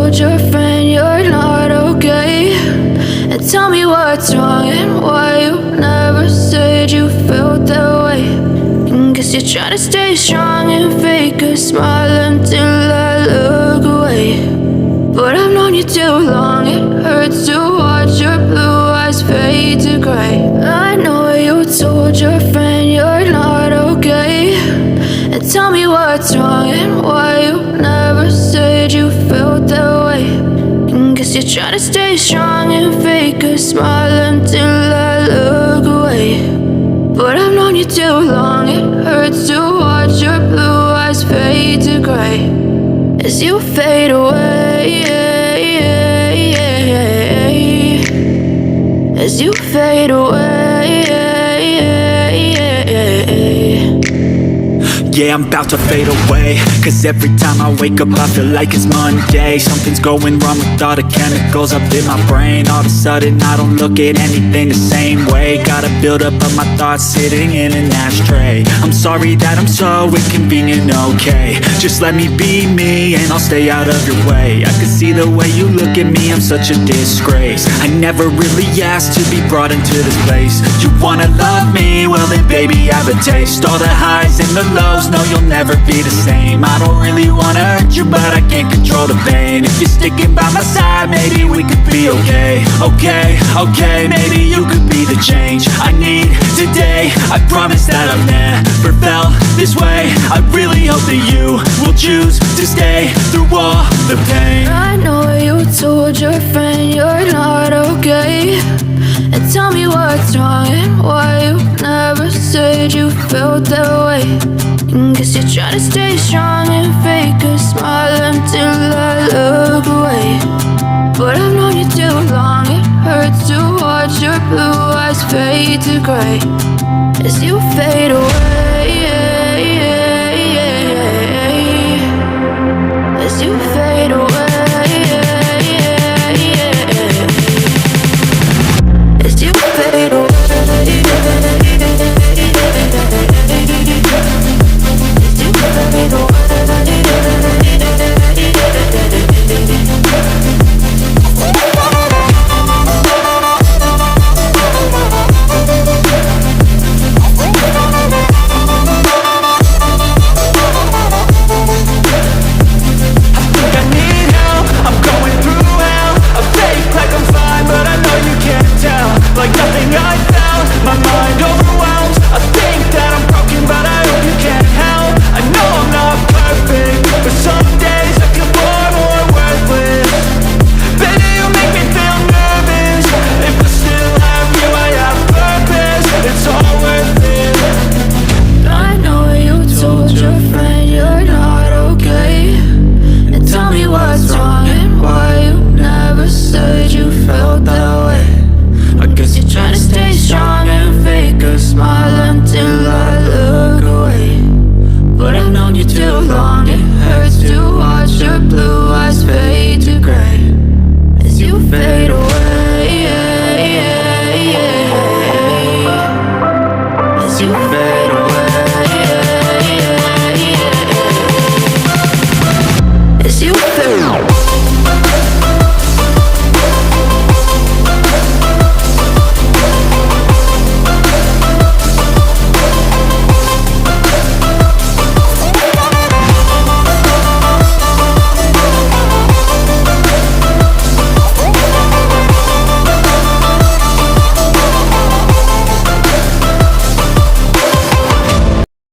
told your friend you're not okay, and tell me what's wrong and why you never said you felt that way. And guess you're trying to stay strong and fake a smile until I look away. But I've known you too long, it hurts to watch your blue eyes fade to gray. I know you told your friend you're not okay, and tell me what's wrong and why you never said you felt that way. And guess you're trying to stay strong and fake a smile until I look away. But I've known you too long, it hurts to watch your blue eyes fade to gray as you fade away, as you fade away. Yeah, I'm about to fade away, cause every time I wake up I feel like it's Monday. Something's going wrong with all the chemicals up in my brain. All of a sudden I don't look at anything the same way. Gotta build up of my thoughts sitting in an ashtray. I'm sorry that I'm so inconvenient, okay. Just let me be me and I'll stay out of your way. I can see the way you look at me, I'm such a disgrace. I never really asked to be brought into this place. You wanna love me? Well then baby I have a taste. All the highs and the lows, no, you'll never be the same. I don't really wanna hurt you, but I can't control the pain. If you're sticking by my side, maybe we could be okay. Okay, maybe you could be the change I need today. I promise that I've never felt this way. I really hope that you will choose to stay through all the pain. I know you told your friend you're not okay, and tell me what's wrong and why you never said you felt that way. And guess you're trying to stay strong and fake a smile until I look away. But I've known you too long, it hurts to watch your blue eyes fade to gray as you fade away, as you fade away, as you fade away. Like nothing I felt, my mind overwhelmed. I think that I'm broken, but I hope you can't help. I know I'm not perfect, but some days I feel far more worthless. Baby, you make me feel nervous. If I still have you, I have purpose. It's all worth it. I know you told your friend you're not okay, and tell me what's wrong and why you never said you felt that way. I guess you're trying to stay strong and fake a smile until I look away. But I've known you too long, it hurts to watch your blue eyes fade to gray as you fade away, as you fade away, as you fade away.